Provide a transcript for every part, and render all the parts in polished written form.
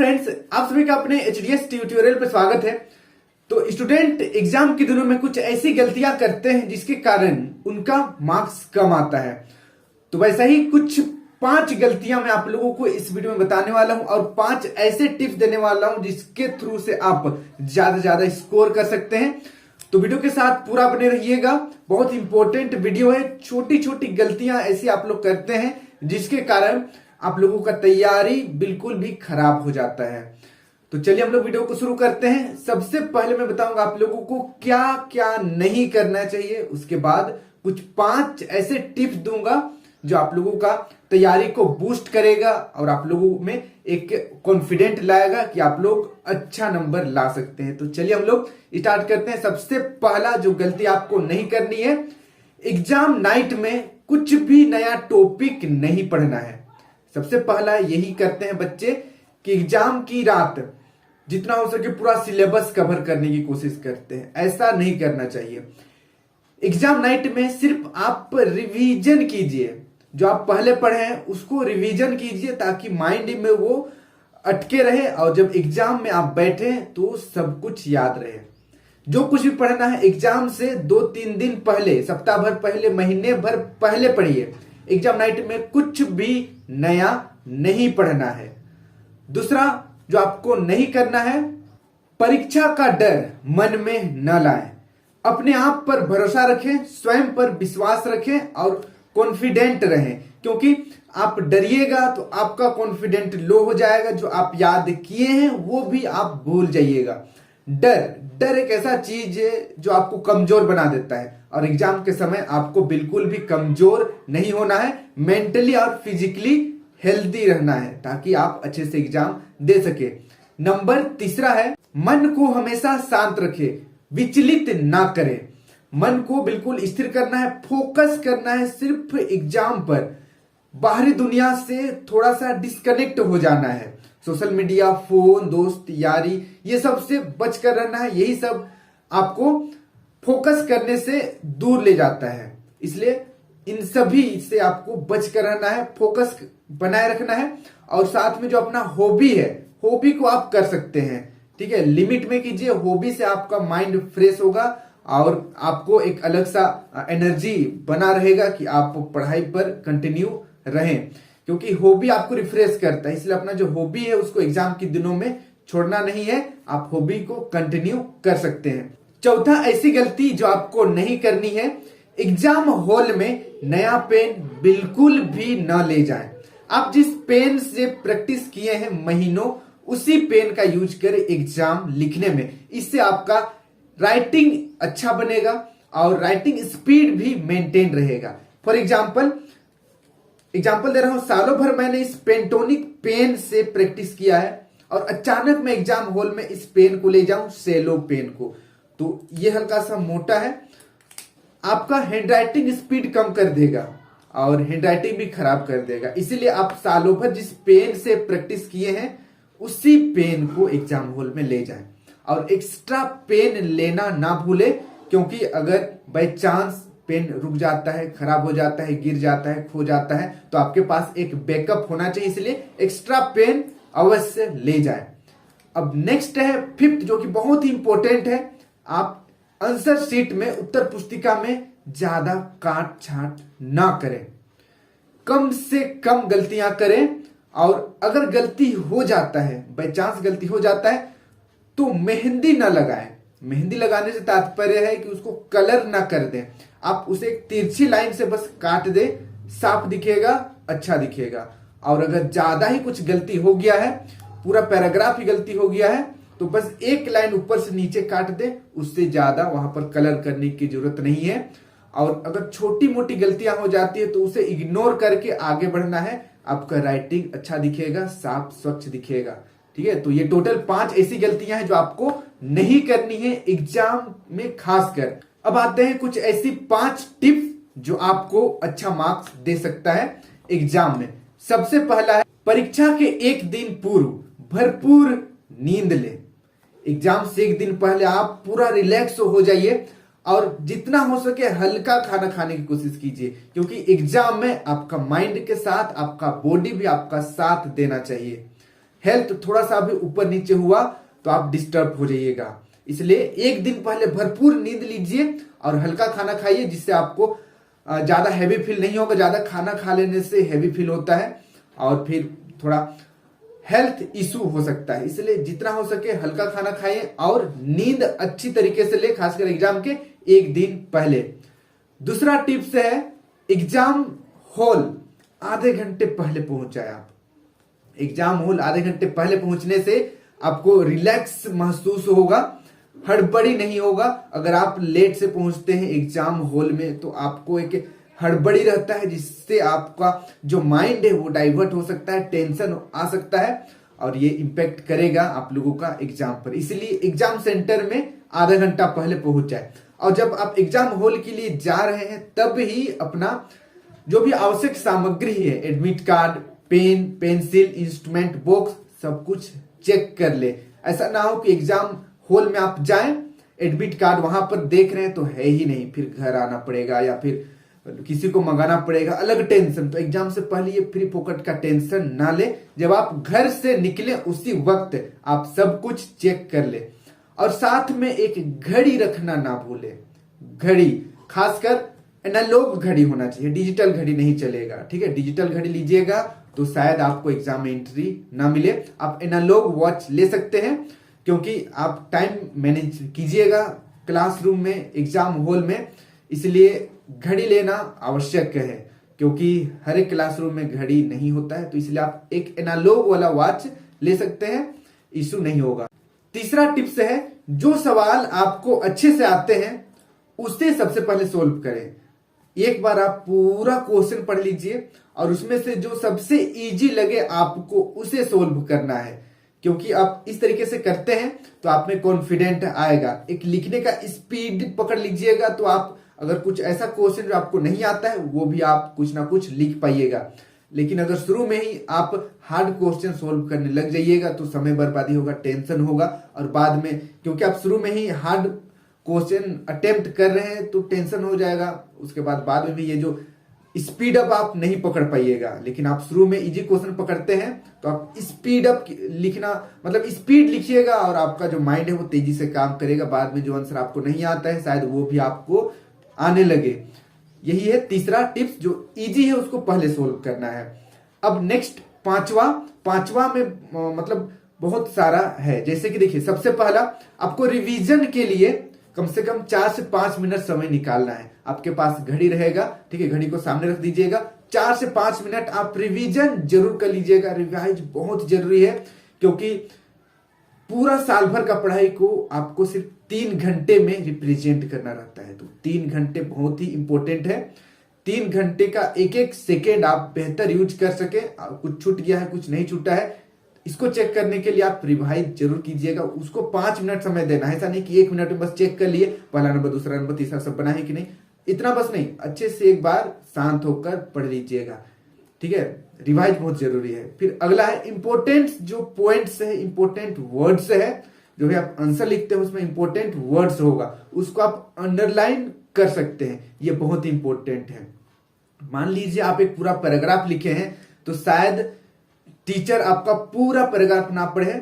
Friends, आप सभी का अपने एचडीएस ट्यूटोरियल पर स्वागत है। तो स्टूडेंट एग्जाम के दिनों में कुछ ऐसी गलतियां करते हैं जिसके कारण उनका मार्क्स कम आता है। तो वैसा ही कुछ 5 गलतियां मैं आप लोगों को इस वीडियो में बताने वाला हूं और 5 ऐसे टिप्स देने वाला हूं जिसके थ्रू से आप ज्यादा से ज्यादा स्कोर कर सकते हैं। तो वीडियो के साथ पूरा बने रहिएगा, बहुत इंपॉर्टेंट वीडियो है। छोटी छोटी गलतियां ऐसी आप लोग करते हैं जिसके कारण आप लोगों का तैयारी बिल्कुल भी खराब हो जाता है। तो चलिए हम लोग वीडियो को शुरू करते हैं। सबसे पहले मैं बताऊंगा आप लोगों को क्या क्या नहीं करना चाहिए, उसके बाद कुछ 5 ऐसे टिप्स दूंगा जो आप लोगों का तैयारी को बूस्ट करेगा और आप लोगों में एक कॉन्फिडेंट लाएगा कि आप लोग अच्छा नंबर ला सकते हैं। तो चलिए हम लोग स्टार्ट करते हैं। सबसे पहला जो गलती आपको नहीं करनी है, एग्जाम नाइट में कुछ भी नया टॉपिक नहीं पढ़ना है। सबसे पहला यही करते हैं बच्चे कि एग्जाम की रात जितना हो सके पूरा सिलेबस कवर करने की कोशिश करते हैं। ऐसा नहीं करना चाहिए। एग्जाम नाइट में सिर्फ आप रिवीजन कीजिए, जो आप पहले पढ़े हैं उसको रिवीजन कीजिए ताकि माइंड में वो अटके रहे और जब एग्जाम में आप बैठे तो सब कुछ याद रहे। जो कुछ भी पढ़ना है एग्जाम से 2-3 दिन पहले, सप्ताह भर पहले, महीने भर पहले पढ़िए। एग्जाम नाइट में कुछ भी नया नहीं पढ़ना है। दूसरा जो आपको नहीं करना है, परीक्षा का डर मन में न लाएं। अपने आप पर भरोसा रखें, स्वयं पर विश्वास रखें और कॉन्फिडेंट रहें, क्योंकि आप डरिएगा तो आपका कॉन्फिडेंट लो हो जाएगा। जो आप याद किए हैं वो भी आप भूल जाइएगा। डर एक ऐसा चीज है जो आपको कमजोर बना देता है और एग्जाम के समय आपको बिल्कुल भी कमजोर नहीं होना है। मेंटली और फिजिकली हेल्दी रहना है ताकि आप अच्छे से एग्जाम दे सके। नंबर 3 है, मन को हमेशा शांत रखे, विचलित ना करे। मन को बिल्कुल स्थिर करना है, फोकस करना है सिर्फ एग्जाम पर। बाहरी दुनिया से थोड़ा सा डिस्कनेक्ट हो जाना है। सोशल मीडिया, फोन, दोस्त यारी, ये सब से बचकर रहना है। यही सब आपको फोकस करने से दूर ले जाता है, इसलिए इन सभी से आपको बचकर रहना है, फोकस बनाए रखना है। और साथ में जो अपना हॉबी है, हॉबी को आप कर सकते हैं, ठीक है, लिमिट में कीजिए। हॉबी से आपका माइंड फ्रेश होगा और आपको एक अलग सा एनर्जी बना रहेगा कि आप पढ़ाई पर कंटिन्यू रहें, क्योंकि हॉबी आपको रिफ्रेश करता है। इसलिए अपना जो हॉबी है उसको एग्जाम के दिनों में छोड़ना नहीं है, आप हॉबी को कंटिन्यू कर सकते हैं। चौथा ऐसी गलती जो आपको नहीं करनी है, एग्जाम हॉल में नया पेन बिल्कुल भी न ले जाएं। आप जिस पेन से प्रैक्टिस किए हैं महीनों, उसी पेन का यूज करें एग्जाम लिखने में। इससे आपका राइटिंग अच्छा बनेगा और राइटिंग स्पीड भी मेंटेन रहेगा। फॉर एग्जाम्पल दे रहा हूं, सालों भर मैंने इस पेंटोनिक पेन से प्रैक्टिस किया है और अचानक मैं एग्जाम हॉल में इस पेन को ले जाऊं, सेलो पेन को, तो ये हल्का सा मोटा है, आपका हैंडराइटिंग स्पीड कम कर देगा और हैंडराइटिंग भी खराब कर देगा। इसीलिए आप सालों भर जिस पेन से प्रैक्टिस किए हैं उसी पेन को एग्जाम हॉल में ले जाएं और एक्स्ट्रा पेन लेना ना भूले, क्योंकि अगर बाय चांस पेन रुक जाता है, खराब हो जाता है, गिर जाता है, खो जाता है, तो आपके पास एक बैकअप होना चाहिए। इसलिए एक्स्ट्रा पेन अवश्य ले जाएं। अब नेक्स्ट है 5th, जो कि बहुत ही इंपॉर्टेंट है। आप आंसर शीट में, उत्तर पुस्तिका में ज्यादा काट छांट ना करें, कम से कम गलतियां करें। और अगर गलती हो जाता है, बाय चांस गलती हो जाता है, तो मेहंदी ना लगाएं। मेहंदी लगाने से तात्पर्य है कि उसको कलर ना कर दें, आप उसे एक तिरछी लाइन से बस काट दें, साफ दिखेगा, अच्छा दिखेगा। और अगर ज्यादा ही कुछ गलती हो गया है, पूरा पैराग्राफ ही गलती हो गया है, तो बस एक लाइन ऊपर से नीचे काट दे, उससे ज्यादा वहां पर कलर करने की जरूरत नहीं है। और अगर छोटी मोटी गलतियां हो जाती है तो उसे इग्नोर करके आगे बढ़ना है, आपका राइटिंग अच्छा दिखेगा, साफ स्वच्छ दिखेगा, ठीक है। तो ये टोटल 5 ऐसी गलतियां हैं जो आपको नहीं करनी है एग्जाम में खासकर। अब आते हैं कुछ ऐसी 5 टिप्स जो आपको अच्छा मार्क्स दे सकता है एग्जाम में। सबसे पहला है, परीक्षा के एक दिन पूर्व भरपूर नींद लें। एग्जाम से एक दिन पहले आप पूरा रिलैक्स हो जाइए और जितना हो सके हल्का खाना खाने की कोशिश कीजिए, क्योंकि एग्जाम में आपका माइंड के साथ आपका बॉडी भी आपका साथ देना चाहिए। हेल्थ थोड़ा सा भी ऊपर नीचे हुआ तो आप डिस्टर्ब हो जाइएगा। इसलिए एक दिन पहले भरपूर नींद लीजिए और हल्का खाना खाइए, जिससे आपको ज्यादा हैवी फील नहीं होगा। ज्यादा खाना खा लेने से हैवी फील होता है और फिर थोड़ा हेल्थ इशू हो सकता है। इसलिए जितना हो सके हल्का खाना खाइए और नींद अच्छी तरीके से ले, खासकर एग्जाम के एक दिन पहले। दूसरा टिप्स है, एग्जाम हॉल आधे घंटे पहले पहुंच जाए आप। एग्जाम हॉल आधे घंटे पहले पहुंचने से आपको रिलैक्स महसूस होगा, हड़बड़ी नहीं होगा। अगर आप लेट से पहुंचते हैं एग्जाम हॉल में तो आपको एक हड़बड़ी रहता है, जिससे आपका जो माइंड है वो डाइवर्ट हो सकता है, टेंशन आ सकता है और ये इम्पेक्ट करेगा आप लोगों का एग्जाम पर। इसलिए एग्जाम सेंटर में आधा घंटा पहले पहुंच जाए। और जब आप एग्जाम हॉल के लिए जा रहे हैं तब ही अपना जो भी आवश्यक सामग्री है, admit card, pen, pencil, instrument box, सब कुछ चेक कर ले। ऐसा ना हो कि एग्जाम हॉल में आप जाएं, एडमिट कार्ड वहां पर देख रहे हैं तो है ही नहीं, फिर घर आना पड़ेगा या फिर किसी को मंगाना पड़ेगा, अलग टेंशन। तो एग्जाम से पहले ये फ्री पॉकेट का टेंशन ना ले। जब आप घर से निकले उसी वक्त आप सब कुछ चेक कर ले। और साथ में एक घड़ी रखना ना भूले। घड़ी खासकर एनालॉग घड़ी होना चाहिए, डिजिटल घड़ी नहीं चलेगा, ठीक है। डिजिटल घड़ी लीजिएगा तो शायद आपको एग्जाम में एंट्री ना मिले। आप एनालॉग वॉच ले सकते हैं, क्योंकि आप टाइम मैनेज कीजिएगा क्लासरूम में, एग्जाम हॉल में। इसलिए घड़ी लेना आवश्यक है, क्योंकि हर एक क्लासरूम में घड़ी नहीं होता है। तो इसलिए आप एक एनालॉग वाला वॉच ले सकते हैं, इशू नहीं होगा। तीसरा टिप्स है, जो सवाल आपको अच्छे से आते हैं उसे सबसे पहले सोल्व करें। एक बार आप पूरा क्वेश्चन पढ़ लीजिए और उसमें से जो सबसे इजी लगे आपको उसे सोल्व करना है। क्योंकि आप इस तरीके से करते हैं तो आप में कॉन्फिडेंट आएगा। एक लिखने का स्पीड पकड़ लीजिएगा तो आप अगर कुछ ऐसा क्वेश्चन जो आपको नहीं आता है वो भी आप कुछ ना कुछ लिख पाइएगा। लेकिन अगर शुरू में ही आप हार्ड क्वेश्चन सोल्व करने लग जाइएगा तो समय बर्बादी होगा, टेंशन होगा। और बाद में क्योंकि आप शुरू में ही हार्ड क्वेश्चन अटेम्प्ट कर रहे हैं तो टेंशन हो जाएगा, उसके बाद में भी ये जो स्पीड अप आप नहीं पकड़ पाइएगा। लेकिन आप शुरू में इजी क्वेश्चन पकड़ते हैं तो आप स्पीड अप लिखना, मतलब स्पीड लिखिएगा और आपका जो माइंड है वो तेजी से काम करेगा। बाद में जो आंसर आपको नहीं आता है शायद वो भी आपको आने लगे। यही है तीसरा टिप्स, जो इजी है उसको पहले सोल्व करना है। अब नेक्स्ट पांचवा में मतलब बहुत सारा है। जैसे कि देखिए, सबसे पहला आपको रिवीजन के लिए कम से कम 4 से 5 मिनट समय निकालना है। आपके पास घड़ी रहेगा, ठीक है, घड़ी को सामने रख दीजिएगा। 4 से 5 मिनट आप रिवीजन जरूर कर लीजिएगा। रिवाइज बहुत जरूरी है, क्योंकि पूरा साल भर का पढ़ाई को आपको सिर्फ 3 घंटे में रिप्रेजेंट करना रहता है। तो 3 घंटे बहुत ही इंपॉर्टेंट है। 3 घंटे का एक एक सेकेंड आप बेहतर यूज कर सके। कुछ छूट गया है, कुछ नहीं छूटा है, इसको चेक करने के लिए आप रिवाइज जरूर कीजिएगा। उसको 5 मिनट समय देना है। ऐसा नहीं कि 1 मिनट में बस चेक कर लिए पहला नंबर, दूसरा नंबर, तीसरा सब बना है कि नहीं, इतना बस नहीं। अच्छे से एक बार शांत होकर पढ़ लीजिएगा, ठीक है। रिवाइज बहुत जरूरी है। फिर अगला है इंपॉर्टेंट जो पॉइंट्स है, इंपॉर्टेंट वर्ड्स है। जो भी आप आंसर लिखते हैं उसमें इंपॉर्टेंट वर्ड्स होगा, उसको आप अंडरलाइन कर सकते हैं। ये बहुत इंपॉर्टेंट है। मान लीजिए आप एक पूरा पैराग्राफ लिखे हैं तो शायद टीचर आपका पूरा पैराग्राफ ना पढ़े,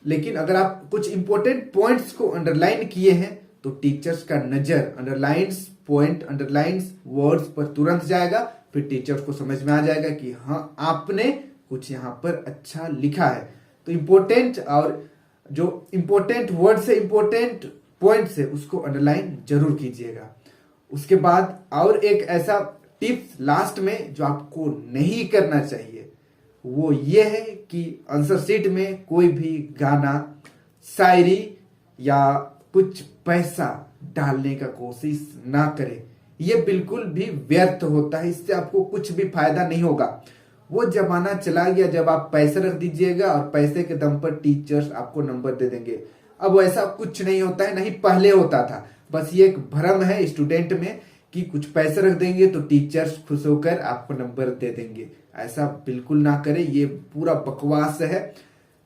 लेकिन अगर आप कुछ इंपॉर्टेंट पॉइंट्स को अंडरलाइन किए हैं तो टीचर्स का नजर अंडरलाइंस पॉइंट, अंडरलाइंस वर्ड्स पर तुरंत जाएगा। फिर टीचर्स को समझ में आ जाएगा कि हाँ, आपने कुछ यहां पर अच्छा लिखा है। तो इंपॉर्टेंट और जो इंपॉर्टेंट वर्ड्स है, इंपॉर्टेंट पॉइंट्स है, उसको अंडरलाइन जरूर कीजिएगा। उसके बाद और एक ऐसा टिप्स लास्ट में जो आपको नहीं करना चाहिए, वो ये है कि आंसर शीट में कोई भी गाना, शायरी या कुछ पैसा डालने का कोशिश ना करें। ये बिल्कुल भी व्यर्थ होता है, इससे आपको कुछ भी फायदा नहीं होगा। वो जमाना चला गया जब आप पैसे रख दीजिएगा और पैसे के दम पर टीचर्स आपको नंबर दे देंगे। अब ऐसा कुछ नहीं होता है, नहीं पहले होता था। बस ये एक भ्रम है स्टूडेंट में कि कुछ पैसे रख देंगे तो टीचर्स खुश होकर आपको नंबर दे देंगे। ऐसा बिल्कुल ना करें, ये पूरा बकवास है।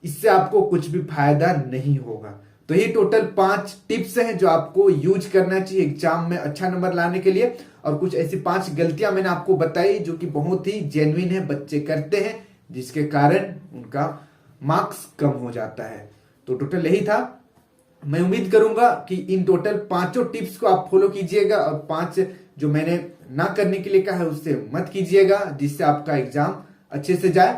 इससे आपको कुछ भी फायदा नहीं होगा। तो ये टोटल 5 टिप्स हैं जो आपको यूज करना चाहिए एग्जाम में अच्छा नंबर लाने के लिए। और कुछ ऐसी 5 गलतियां मैंने आपको बताई जो कि बहुत ही जेन्युइन है, बच्चे करते हैं, जिसके कारण उनका मार्क्स कम हो जाता है। तो टोटल यही था। मैं उम्मीद करूंगा कि इन टोटल 5 टिप्स को आप फॉलो कीजिएगा और 5 जो मैंने ना करने के लिए कहा है उससे मत कीजिएगा, जिससे आपका एग्जाम अच्छे से जाए।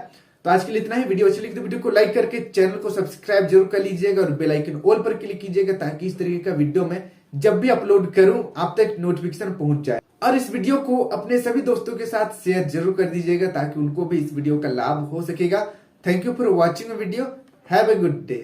तो आज के लिए इतना ही। वीडियो अच्छी लगी तो वीडियो को लाइक करके चैनल को सब्सक्राइब जरूर कर लीजिएगा और बेल आइकन ऑल पर क्लिक कीजिएगा, ताकि इस तरीके का वीडियो मैं जब भी अपलोड करूं आप तक नोटिफिकेशन पहुंच जाए। और इस वीडियो को अपने सभी दोस्तों के साथ शेयर जरूर कर दीजिएगा, ताकि उनको भी इस वीडियो का लाभ हो सकेगा। Thank you for watching video. Have a good day.